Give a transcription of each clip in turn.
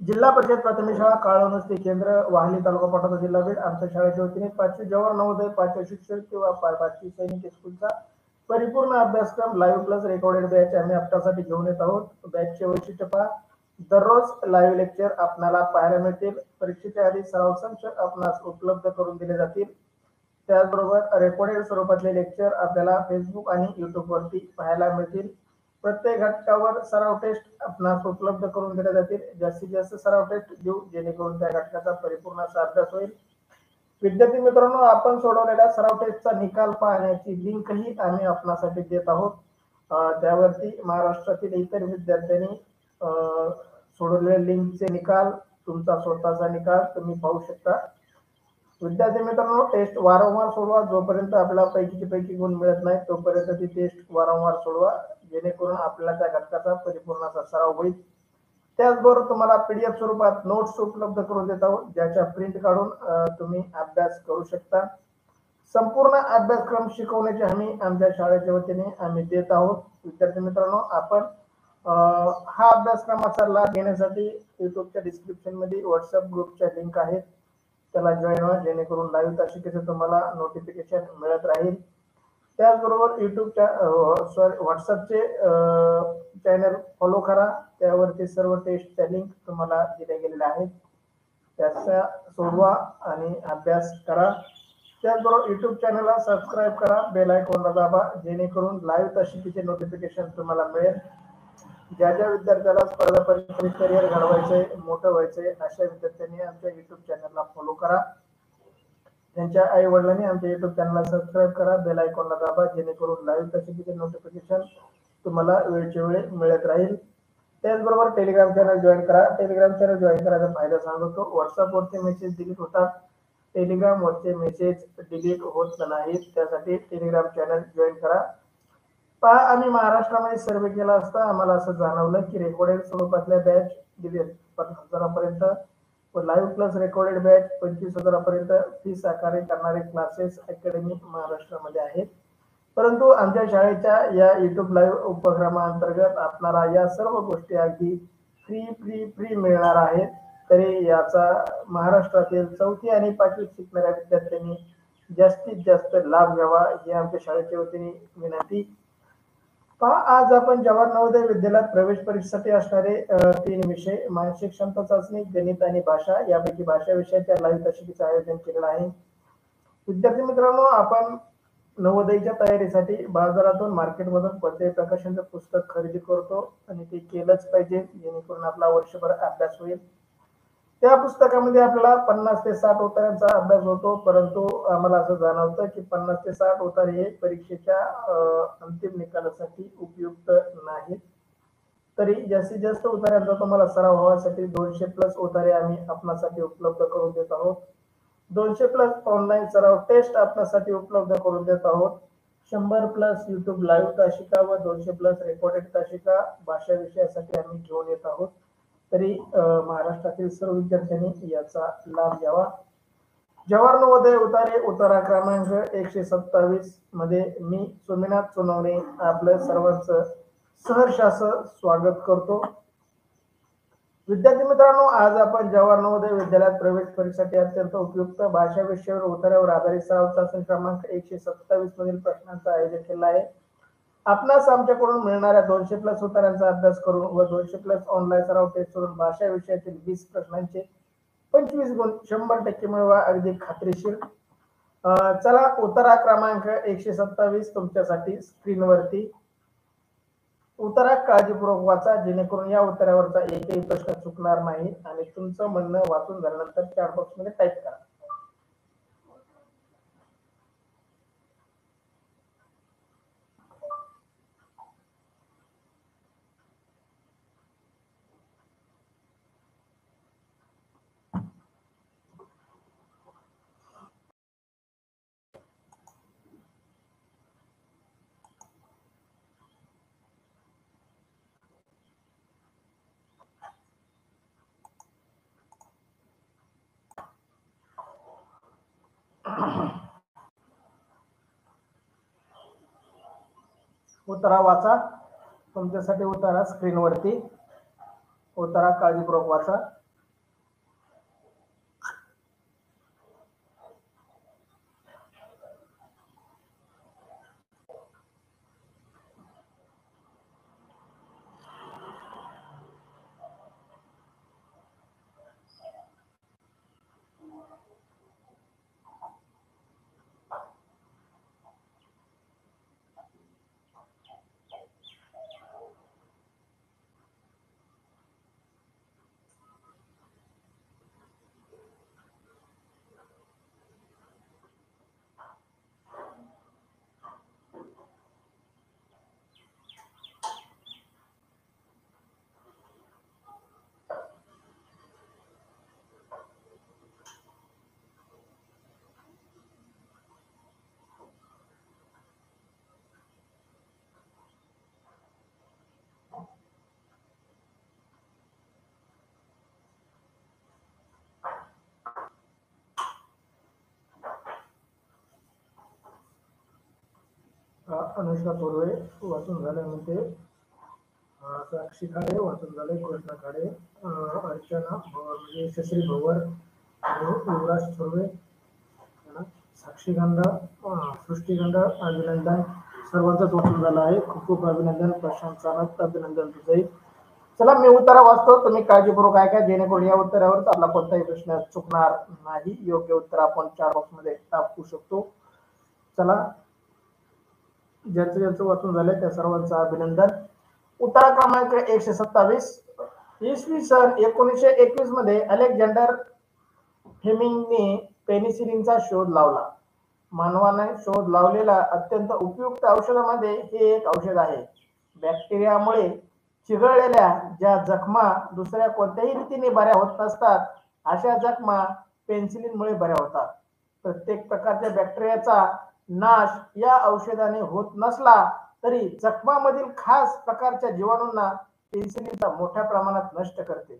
जिल्हा परिषद प्राथमिक शाळा काळवणस्ती केंद्र वाहली तालुका पाटोदा जिल्हा बीड आमच्या शाळेच्या वतीने 5वी जवाहर नवोदय 5वी शिक्षक किंवा 5वी सैनिक स्कूलचा परिपूर्ण अभ्यासक्रम लाईव्ह प्लस रेकॉर्डेड बॅच आम्ही आपल्यासाठी घेऊन येत आहोत. बॅचचे वैशिष्ट्य पहा, दररोज लाईव्ह लेक्चर आपल्याला पाहायला मिळतील. परीक्षेच्या आधी सराव संच आपणास उपलब्ध करून दिले जातील. त्याचबरोबर रेकॉर्डेड स्वरूपातले लेक्चर आपल्याला फेसबुक आणि युट्यूब वरती पाहायला मिळतील. प्रत्येक घटकावर सराव टेस्ट आपणास उपलब्ध करून दिल्या जातील. जास्तीत जास्त सराव टेस्ट देऊ जेणेकरून त्या घटकाचा परिपूर्ण असा अभ्यास होईल. विद्यार्थी मित्रांनो, आपण सोडवलेल्या सराव टेस्टचा निकाल पाहण्याची लिंकही आम्ही आपणासाठी देत आहोत. त्यावरती महाराष्ट्रातील इतर विद्यार्थ्यांनी सोडवलेल्या लिंकचे निकाल, तुमचा स्वतःचा निकाल तुम्ही पाहू शकता. विद्यार्थी मित्रांनो, टेस्ट वारंवार सोडवा. जोपर्यंत आपल्याला पैकी गुण मिळत नाही तोपर्यंत ती टेस्ट वारंवार सोडवा जेणेकरून आपल्याला त्या घटकाचा परिपूर्ण असा सराव होईल. त्याचबरोबर तुम्हाला पीडीएफ स्वरूपात नोट्स उपलब्ध करून देत आहोत, ज्याच्या प्रिंट काढून तुम्ही अभ्यास करू शकता. संपूर्ण अभ्यासक्रम शिकवण्याची हमी आमच्या शाळेच्या वतीने आम्ही देत आहोत. विद्यार्थी मित्रांनो, आपण हा अभ्यासक्रमाचा लाभ घेण्यासाठी युट्यूबच्या डिस्क्रिप्शन मध्ये व्हॉट्सअप ग्रुपच्या लिंक आहेत, त्याला जॉईन व्हा जेणेकरून लाईव्ह तासिकेचे तुम्हाला नोटिफिकेशन मिळत राहील. त्याचबरोबर युट्यूबच्या व्हॉट्सअपचे चॅनल फॉलो करा, त्यावरती सर्व टेस्टच्या लिंक तुम्हाला दिल्या गेलेल्या आहेत. त्याचा सोडवा आणि अभ्यास करा. त्याचबरोबर युट्यूब चॅनलला सबस्क्राईब करा, बेल आयकॉनला दाबा जेणेकरून लाईव्ह तासिकेचे नोटिफिकेशन तुम्हाला मिळेल. ज्या ज्या विद्यार्थ्याला स्पर्धा परीक्षेत करिअर घडवायचंय, मोठं व्हायचंय, अशा विद्यार्थ्यांनी आमच्या युट्यूब चॅनलला फॉलो करा. त्यांच्या आई वडिलांनी आमच्या युट्यूब चॅनलला सबस्क्राईब करा, बेल आयकॉनला दाबा जेणेकरून लाईव्ह तासिकेचे नोटिफिकेशन तुम्हाला वेळच्या वेळी मिळत राहील. त्याचबरोबर टेलिग्राम चॅनल जॉईन करा. टेलिग्राम चॅनल जॉईन करायचा फायदा सांगतो. व्हॉट्सअपवरचे मेसेज डिलीट होतात, टेलिग्रामवरचे मेसेज डिलीट होत नाहीत. त्यासाठी टेलिग्राम चॅनल जॉईन करा. पहा, आम्ही महाराष्ट्रामध्ये सर्वे केला असता आम्हाला असं जाणवलं की रेकॉर्डेड स्वरूपातल्या बॅच दिले 50,000पर्यंत व लाईव्ह प्लस रेकॉर्डेड बॅच 25,000पर्यंत फीस आकारणी करणारे क्लासेस अकॅडमी महाराष्ट्रामध्ये आहेत. परंतु आमच्या शाळेच्या या युट्यूब लाईव्ह उपक्रमाअंतर्गत आपल्याला या सर्व गोष्टी अगदी फ्री मिळणार आहेत. तरी याचा महाराष्ट्रातील 4थी आणि 5वी शिकणाऱ्या विद्यार्थ्यांनी जास्तीत जास्त लाभ घ्यावा ही आमच्या शाळेच्या वतीने विनंती. पहा, आज आपण जवाहर नवोदय विद्यालयात प्रवेश परीक्षेसाठी असणारे 3 विषय, मानसिक क्षमता चाचणी, गणित आणि भाषा, यापैकी भाषा विषयाच्या लाईव्ह तासिकेचे आयोजन केलेलं आहे. विद्यार्थी मित्रांनो, आपण नवोदयच्या तयारीसाठी बाजारातून मार्केटमधून कोणत्याही प्रकाशनचं पुस्तक खरेदी करतो आणि ते केलंच पाहिजे जेणेकरून आपला वर्षभर अभ्यास होईल. त्या पुस्तकामध्ये आपल्याला 50 ते 60 उताऱ्यांचा अभ्यास होतो, परंतु आम्हाला असं जाणवतं की 50 ते 60 उतारे हे परीक्षेच्या अंतिम निकालासाठी उपयुक्त नाहीत. तरी जास्तीत जास्त उतार्यांचा तुम्हाला सराव व्हावासाठी 200 प्लस उतारे आम्ही आपणासाठी उपलब्ध करून देत आहोत. 200 प्लस ऑनलाईन सराव टेस्ट आपल्यासाठी उपलब्ध करून देत आहोत. 100 प्लस युट्यूब लाईव्ह तासिका व 200 प्लस रेकॉर्डेड तासिका भाषा विषयासाठी आम्ही घेऊन येत आहोत. तरी महाराष्ट्रातील सर्व विद्यार्थ्यांनी याचा लाभ घ्यावा. जवाहर नवोदय उतारे उतारा क्रमांक 127 मध्ये मी सोमनाथ सोनवणे आपलं सर्वांचं सहर्ष असं स्वागत करतो. विद्यार्थी मित्रांनो, आज आपण जवाहर नवोदय विद्यालयात प्रवेश परीक्षेसाठी अत्यंत उपयुक्त भाषा विषयावर उतार्यावर आधारित सराव चाचणी क्रमांक 127 मधील प्रश्नांचं आयोजन केलं आहे. आपणास आमच्याकडून मिळणाऱ्या 200 प्लस उतार्यांचा अभ्यास करून व 200 प्लस ऑनलाईन सराव टेस्ट करून भाषा विषयातील 20 प्रश्नांचे 25 गुण 100% मिळवा, अगदी खात्रीशीर. चला, उतारा क्रमांक 127 तुमच्यासाठी स्क्रीनवरती. उतारा काळजीपूर्वक वाचा जेणेकरून या उतार्यावरचा एकही प्रश्न चुकणार नाही आणि तुमचं म्हणणं वाचून झाल्यानंतर चॅट बॉक्स मध्ये टाईप करा. उतारा वाचा. तुमच्यासाठी उतारा स्क्रीनवरती. उतारा काळजीपूर्वक वाचा. अनुष्का थोरवे वाचून झाले म्हणते. साक्षी खाडे वाचून झाले. कृष्णा खाडे, अर्चना म्हणजे यशस्वी भवर आणि युवराज थोरवे, साक्षी गंधा, सृष्टी गंधा, अभिनंदन. सर्वांचंच वाचून झालं आहे. खूप खूप अभिनंदन. प्रशांत सानप, अभिनंदन तुझे. चला मी उत्तर वाचतो, तुम्ही काळजीपूर्वक ऐका, जेणेकरून या उत्तरावर आपला कोणताही प्रश्न चुकणार नाही. योग्य उत्तर आपण 4 बॉक्स मध्ये टाकू शकतो. चला, ज्यांचं ज्यांचं वाचून झालंय त्या सर्वांचं अभिनंदन. उत्तर क्रमांक 127. इसवी सन 1921 मध्ये अलेक्झांडर फ्लेमिंगने पेनिसिलिनचा शोध लावला. मानवाने शोध लावलेला अत्यंत उपयुक्त औषधामध्ये हे एक औषध आहे. बॅक्टेरियामुळे चिघळलेल्या ज्या जखमा दुसऱ्या कोणत्याही रीतीने बऱ्या होत नसतात, अशा जखमा पेनिसिलिनमुळे बऱ्या होतात. प्रत्येक प्रकारच्या बॅक्टेरियाचा नाश या औषधाने होत नसला तरी जखमामधील खास प्रकारच्या जीवाणूंना पेनिसिलिनचा मोठ्या प्रमाणात नष्ट करते.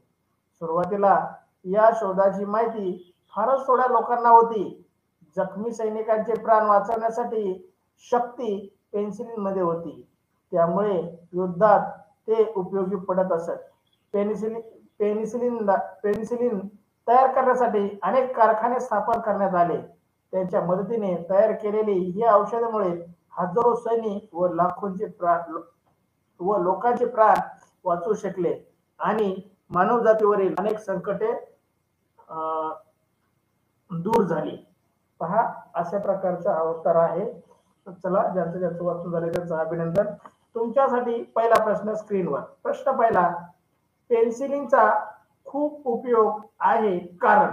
सुरुवातीला या शोधाची माहिती फारच थोड्या लोकांना होती. जखमी सैनिकांचे प्राण वाचवण्यासाठी शक्ती पेनिसिलिन मध्ये होती, त्यामुळे युद्धात ते उपयोगी पडत असत. पेनिसिलिन तयार करण्यासाठी अनेक कारखाने स्थापन करण्यात आले. त्यांच्या मदतीने तयार केलेली ही औषधामुळे हजारो सैनिक व लोकांचे प्राण वाचू शकले आणि मानवजातीवरील अनेक संकटे दूर झाली. पहा, अशा प्रकारचा उत्तर आहे. चला, ज्यांचं ज्यांचं वाचून झाले त्यांचं अभिनंदन. तुमच्यासाठी पहिला प्रश्न स्क्रीनवर. प्रश्न पहिला, पेनिसिलिनचा खूप उपयोग आहे कारण.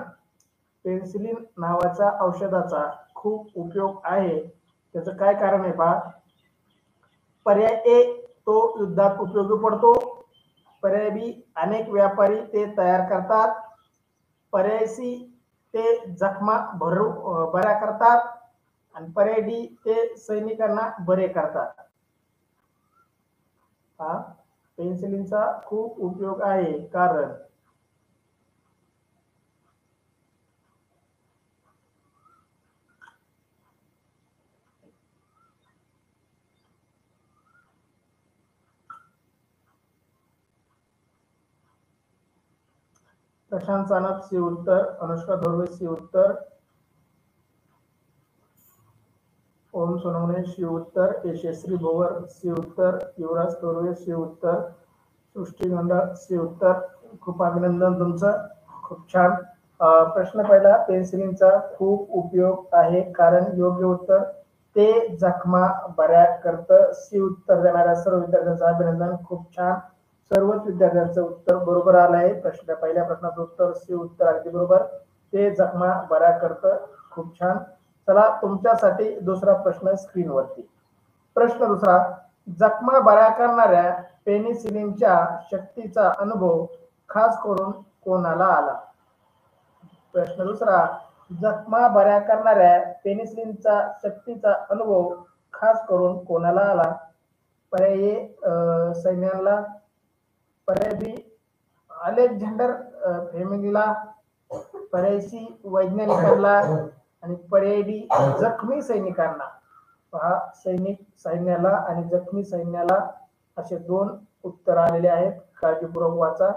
पेनिसिलिन नावाच्या औषधाचा खूप उपयोग आहे, त्याचं काय कारण आहे पहा. पर्याय ए, तो युद्धात उपयोगी पडतो. पर्याय बी, अनेक व्यापारी ते तयार करतात. पर्याय सी, ते जखमा बऱ्या करतात. आणि पर्याय डी, ते सैनिकांना बरे करतात. हा पेनिसिलिनचा खूप उपयोग आहे कारण. प्रशांत सानप सी उत्तर, अनुष्का थोरवे सी उत्तर, ओम सोनवणे सी उत्तर, यशस्वी भोवर सी उत्तर, युवराज थोरवे सी उत्तर, सृष्टी गंधा सी उत्तर. खूप अभिनंदन तुमचं, खूप छान. प्रश्न पहिला, पेनिसिलिनचा खूप उपयोग आहे कारण. योग्य उत्तर, ते जखमा बऱ्या करतं. सी उत्तर देणाऱ्या सर्व विद्यार्थ्यांचं अभिनंदन, खूप छान. सर्वच विद्यार्थ्यांचं उत्तर बरोबर आलं आहे. पहिल्या प्रश्नाचं उत्तर सी उत्तर अगदी बरोबर, ते जखमा बऱ्या करतं. खूप छान. चला, तुमच्यासाठी दुसरा प्रश्न स्क्रीनवरती. प्रश्न दुसरा, जखमा बऱ्या करणाऱ्या पेनिसिलिनच्या शक्तीचा अनुभव खास करून कोणाला आला. प्रश्न दुसरा, जखमा बऱ्या करणाऱ्या पेनिसिलिनचा शक्तीचा अनुभव खास करून कोणाला आला. पर्याय ए, सैन्याला. पर्याय बी, अलेक्झांडर फ्लेमिंगला. पर्याय सी, वैज्ञानिकांना. आणि पर्याय डी, जखमी सैनिकांना. पहा, सैन्याला आणि जखमी सैन्याला असे 2 उत्तर आलेले आहेत. काळजीपूर्वक वाचा.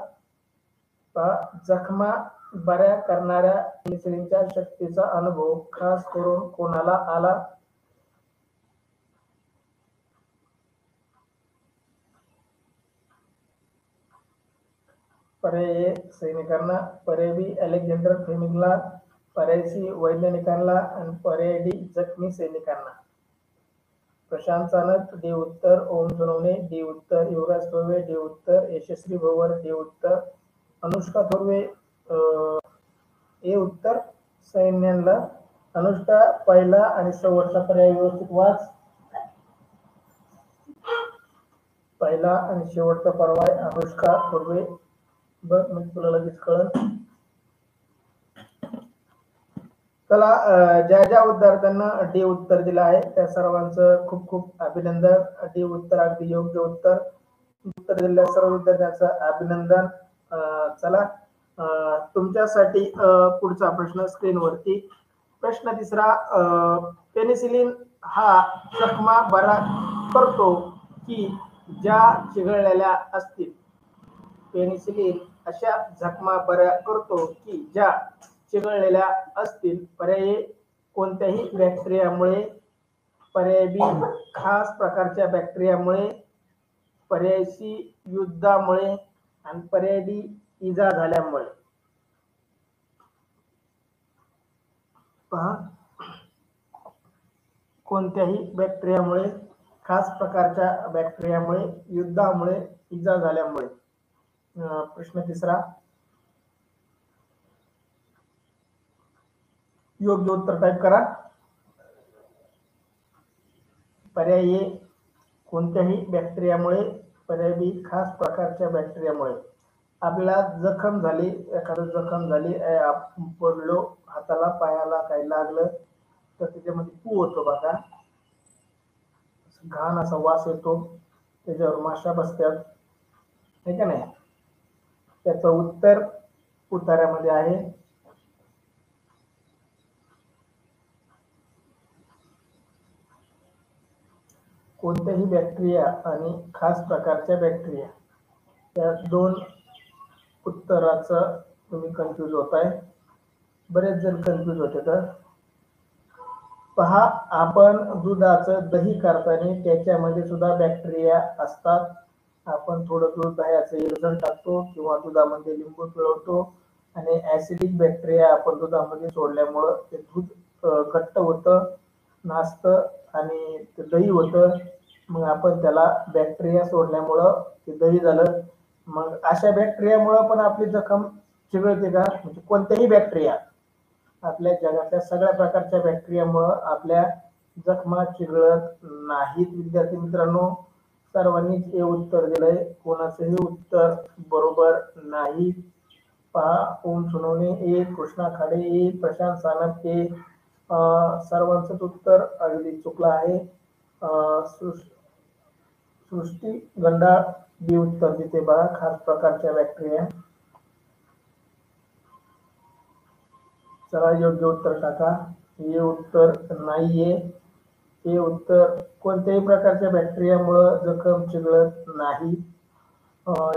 पहा, जखमा बऱ्या करणाऱ्या पेनिसिलिनच्या शक्तीचा अनुभव खास करून कोणाला आला. पर्याय ए, सैनिकांना. पर्याय बी, अलेक्झांडर फ्लेमिंगला. पर्याय सी, वैज्ञानिकांना. आणि पर्याय डी, जखमी सैनिकांना. प्रशांत सानप डी उत्तर, ओम सोनवणे डी उत्तर, युवराज थोरवे डी उत्तर, यशस्वी भोवर डी उत्तर, अनुष्का थोरवे ए उत्तर, सैन्याला. अनुष्का, पहिला आणि शेवटचा पर्याय व्यवस्थित वाच. पहिला आणि शेवटचा पर्याय अनुष्का थोरवे. बघ, म्हणजे तुला लगेच कळलं. चला, ज्या ज्या विद्यार्थ्यांना डी उत्तर दिलं आहे त्या सर्वांचं खूप खूप अभिनंदन. डी उत्तर अगदी योग्य उत्तर. उत्तर दिलेल्या सर्व विद्यार्थ्यांचं अभिनंदन. चला, तुमच्यासाठी पुढचा प्रश्न स्क्रीनवरती. प्रश्न तिसरा, पेनिसिलिन हा जखमा बरा करतो की ज्या चिघळलेल्या असतील. पेनिसिलिन अशा जखमा बऱ्या करतो की ज्या चिघळलेल्या असतील. पर्यायी कोणत्याही बॅक्टेरियामुळे, पर्याय बी खास प्रकारच्या बॅक्टेरियामुळे, पर्याय सी युद्धामुळे आणि पर्याय डी इजा झाल्यामुळे. पहा, कोणत्याही बॅक्टेरियामुळे, खास प्रकारच्या बॅक्टेरियामुळे, युद्धामुळे, इजा झाल्यामुळे. प्रश्न तिसरा, योग्य उत्तर टाईप करा. पर्याय ए कोणत्याही बॅक्टेरियामुळे, पर्याय बी खास प्रकारच्या बॅक्टेरियामुळे. आपल्याला जखम झाली, एखादं जखम झाली, आपण पडलो, हाताला पायाला काही लागलं तर त्याच्यामध्ये पू होतो बघा, घाण असा वास येतो, त्याच्यावर माशा बसतात, हे का नाही. त्याचं उत्तर उतार्यामध्ये आहे. कोणत्याही बॅक्टेरिया आणि खास प्रकारच्या बॅक्टेरिया, त्या दोन उत्तराचं तुम्ही कन्फ्यूज होताय. बरेच जण कन्फ्यूज होते. तर पहा, आपण दुधाचं दही करताना त्याच्यामध्ये सुद्धा बॅक्टेरिया असतात. आपण थोडं दूध दह्याचं इरजण टाकतो किंवा दुधामध्ये लिंबू पिळवतो आणि ऍसिडिक बॅक्टेरिया आपण दुधामध्ये सोडल्यामुळं ते दूध घट्ट होतं, नासतं आणि ते दही होतं. मग आपण त्याला बॅक्टेरिया सोडल्यामुळं ते दही झालं. मग अशा बॅक्टेरियामुळं पण आपली जखम चिघळते का? म्हणजे कोणत्याही बॅक्टेरिया, आपल्या जगातल्या सगळ्या प्रकारच्या बॅक्टेरियामुळं आपल्या जखमा चिघळत नाहीत. विद्यार्थी मित्रांनो, सर्वांनीच हे उत्तर दिलंय, कोणाचंही उत्तर बरोबर नाही. पहा, ओम सोनवणे ए, कृष्णा खाडे ए, प्रशांत सानप ए, सर्वांचंच उत्तर अगदी चुकलं आहे. सृष्टी गंडाळ बी उत्तर देते बघा, खास प्रकारच्या बॅक्टेरिया. चला, योग्य उत्तर टाका. हे उत्तर नाहीये. हे उत्तर कोणत्याही प्रकारच्या बॅक्टेरियामुळे जखम चिघळत नाही.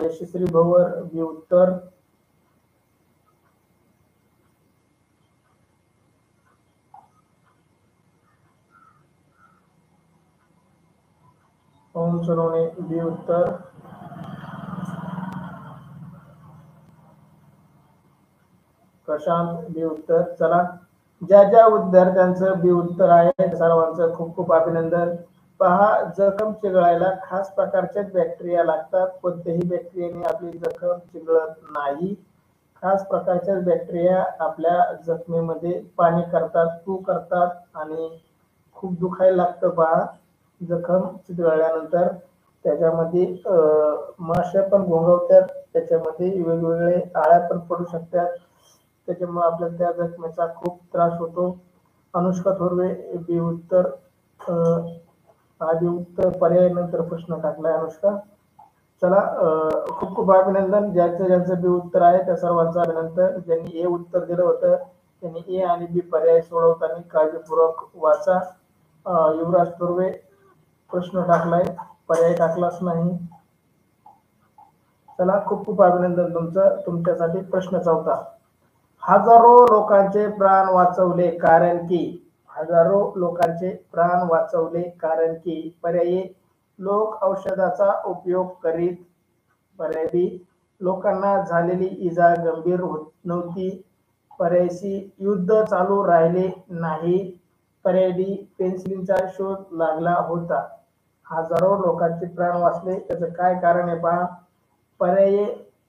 यशस्वी भवर बी उत्तर. ओम सोनवणे बी उत्तर. प्रशांत बी उत्तर. चला, ज्या ज्या विद्यार्थ्यांचं बी उत्तर आहे सर्वांचं खूप खूप अभिनंदन. पहा, जखम चिघळायला खास प्रकारच्याच बॅक्टेरिया लागतात. कोणत्याही बॅक्टेरियाने आपली जखम चिघळत नाही. खास प्रकारच्याच बॅक्टेरिया आपल्या जखमेमध्ये पाणी करतात, पू करतात आणि खूप दुखायला लागतं पहा जखम चिघळल्यानंतर. त्याच्यामध्ये माश्या पण घोंगवतात, त्याच्यामध्ये वेगवेगळे आळ्या पण पडू शकतात. त्याच्यामुळे आपल्याला त्या जखमेचा खूप त्रास होतो. अनुष्का थोरवे बी उत्तर. आधी उत्तर पर्याय नंतर प्रश्न टाकलाय अनुष्का. चला, खूप खूप अभिनंदन. ज्यांचं ज्यांचं बी उत्तर आहे त्या सर्वांचं अभिनंदन. ज्यांनी ए उत्तर दिलं होतं त्यांनी ए आणि बी पर्याय सोडवताना काळजीपूर्वक वाचा. युवराज थोरवे प्रश्न टाकलाय, पर्याय टाकलाच नाही. चला, खूप खूप अभिनंदन तुमचं. तुमच्यासाठी प्रश्न 4. हजारो लोकांचे प्राण वाचवले कारण की, हजारो लोकांचे प्राण वाचवले कारण की. पर्याय लोक औषधाचा उपयोग करीत. पर्याय बी लोकांना झालेली इजा गंभीर नव्हती. पर्याय सी युद्ध चालू राहिले नाही. पर्याय डी पेन्सिलिनचा शोध लागला होता. हजारो लोकांचे प्राण वाचले, त्याचं काय कारण आहे पहा. पर्याय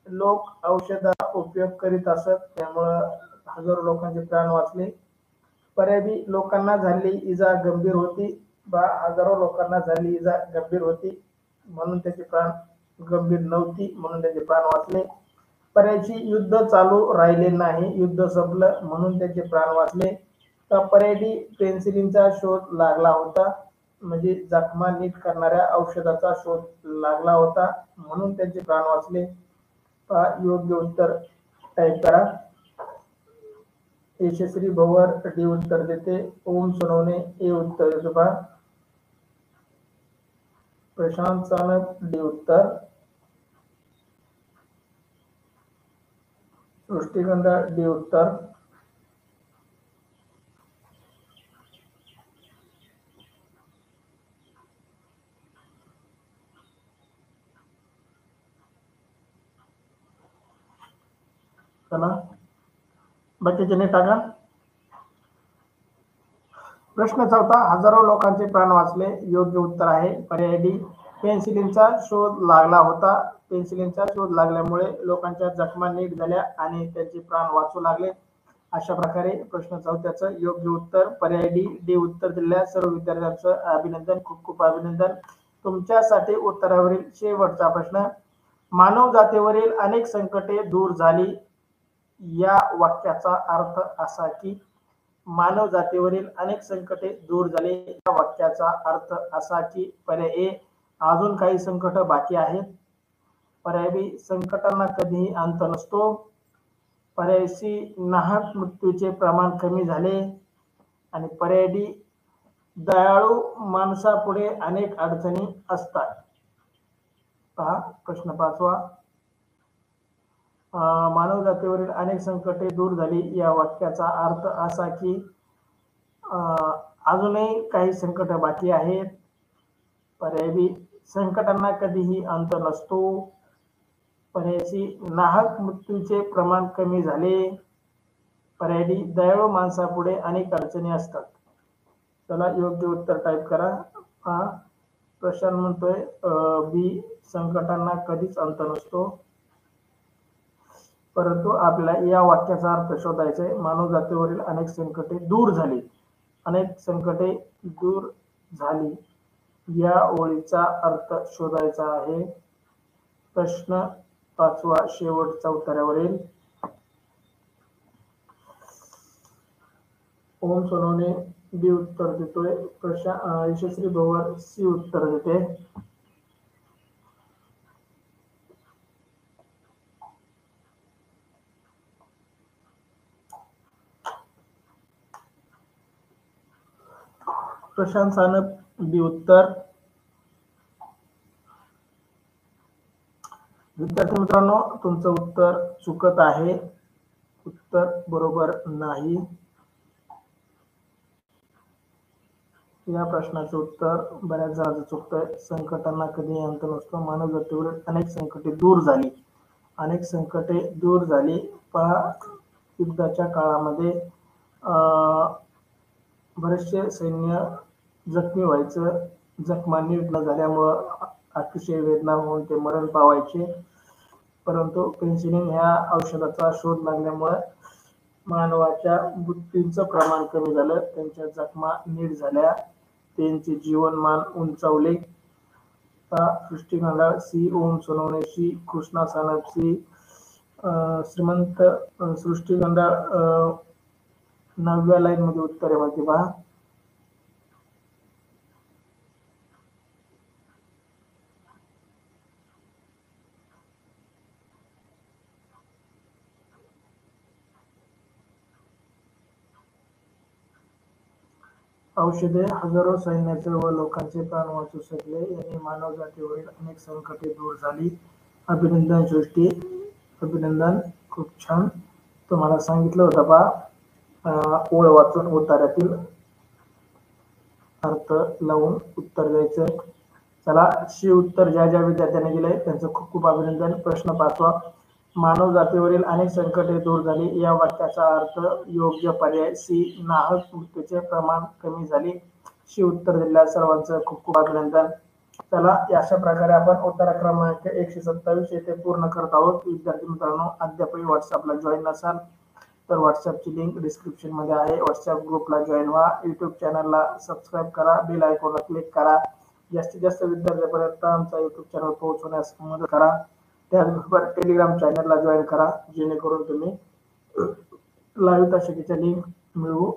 लोक औषधाचा उपयोग करीत असत, त्यामुळं हजारो लोकांचे प्राण वाचले. पर्याय बी लोकांना झालेली इजा गंभीर होती. हजारो लोकांना झालेली इजा गंभीर होती म्हणून त्याचे प्राण गंभीर नव्हती म्हणून त्याचे प्राण वाचले. पर्यायची युद्ध चालू राहिले नाही, युद्ध संपलं म्हणून त्याचे प्राण वाचले. तर पर्याय डी पेन्सिलिनचा शोध लागला होता, म्हणजे जखमा नीट करणाऱ्या औषधाचा शोध लागला होता म्हणून त्यांचे प्राण वाचले. योग्य उत्तर टाईप करा. यशस्वी भवर डी उत्तर देते, ओम सोनवणे ए उत्तर देतो पहा, प्रशांत सानप डी उत्तर, सृष्टिगंधा डी उत्तर, चला बाकीचे टाका. प्रश्न चौथा, हजारो लोकांचे प्राण वाचले. योग्य उत्तर आहे पर्याय डी, पेन्सिलिनचा शोध लागला होता. पेन्सिलिनचा शोध लागल्यामुळे लोकांच्या जखमा नीट झाल्या आणि त्यांचे प्राण वाचू लागले. अशा प्रकारे प्रश्न चौथ्याचं योग्य उत्तर पर्याय डी. डी उत्तर दिलेल्या सर्व विद्यार्थ्यांचं अभिनंदन, खूप खूप अभिनंदन. तुमच्यासाठी उत्तरावरील शेवटचा प्रश्न, मानव जातीवरील अनेक संकटे दूर झाली या वाक्याचा अर्थ असा की, मानव जातीवरील अनेक संकटे दूर झाले या वाक्याचा अर्थ असा की, पर्याय ए, अजून काही संकट बाकी आहेत. पर्याय बी, संकटांना कधीही अंत नसतो. पर्याय सी, नाहक मृत्यूचे प्रमाण कमी झाले. आणि पर्याय डी, दयाळू माणसापुढे अनेक अडचणी असतात. पहा प्रश्न पाचवा, मानव जातीवरील अनेक संकटे दूर झाली या वाक्याचा अर्थ असा की, अजूनही काही संकट बाकी आहेत. पर्याय बी, संकटांना कधीही अंत नसतो. पर्याय सी, नाहक मृत्यूचे प्रमाण कमी झाले. पर्याय डी, दयाळू माणसापुढे अनेक अडचणी असतात. चला योग्य उत्तर टाईप करा. हा प्रशांत म्हणतोय बी, संकटांना कधीच अंत नसतो. परंतु आपल्याला या वाक्याचा अर्थ शोधायचा आहे. मानव जातीवरील अनेक संकटे दूर झाली, अनेक संकटे दूर झाली या ओळीचा अर्थ शोधायचा आहे. प्रश्न पाचवा शेवटचा उत्तरावरील, ओम सोनवणे बी उत्तर देतोय, यशस्वी भवर सी उत्तर देते. प्रशांत सानप बी उत्तर. विद्यार्थी मित्रांनो, तुमचं उत्तर चुकत आहे, उत्तर बरोबर नाही. या प्रश्नाचं उत्तर बऱ्याच जणांचं चुकतंय. संकटांना कधी अंत नसतो. मानव जातीवरील अनेक संकटे दूर झाली, अनेक संकटे दूर झाली. पहा युद्धाच्या काळामध्ये बरेचसे सैन्य जखमी व्हायचं, जखमा नीट न झाल्यामुळं अतिशय वेदना होऊन ते मरण पावायचे. परंतु पेन्सिलिन ह्या औषधाचा शोध लागल्यामुळे मानवाच्या मृत्यूंचं प्रमाण कमी झालं, त्यांच्या जखमा नीट झाल्या, त्यांचे जीवनमान उंचावले. सृष्टिगंधा सी, ओम सोनवणे सी, कृष्णा सानप सी, श्रीमंत सृष्टिगंधा 9व्या लाईन मध्ये उत्तर आहे माहिती पहा. औषधे हजारो सैन्याचे व लोकांचे प्राण वाचू शकले. यांनी मानव जातीवरील अनेक संकटे दूर झाली. अभिनंदन सृष्टी, अभिनंदन, खूप छान. तुम्हाला सांगितलं होतं पहा, ओळ वाचून उत्तरातील अर्थ लावून उत्तर द्यायचं. चला शी उत्तर ज्या ज्या विद्यार्थ्यांनी दिलंय त्यांचं खूप खूप अभिनंदन. प्रश्न पाचवा, मानव जातीवरील अनेक संकटे दूर झाली या वाक्याचा अर्थ योग्य पर्याय सी, नाहक मृत्यूचे प्रमाण कमी झाले. शी उत्तर दिलेल्या सर्वांचं खूप खूप अभिनंदन. चला अशा प्रकारे आपण उत्तर क्रमांक 127 येथे पूर्ण करत आहोत. विद्यार्थी मित्रांनो, अद्यापही व्हॉट्सअपला जॉईन नसाल तर व्हॉट्सअपची लिंक डिस्क्रिप्शन मध्ये आहे. व्हॉट्सअप ग्रुपला जॉईन व्हा. युट्यूब चॅनलला सबस्क्राईब करा, बेल आयकॉनला क्लिक करा. जास्तीत जास्त विद्यार्थ्यांपर्यंत आमचा युट्यूब चॅनल पोहोचवण्यास मदत करा. त्याचबरोबर टेलिग्राम चॅनलला जॉईन करा, जेणेकरून तुम्ही लाईव्ह तासिकेच्या लिंक मिळवू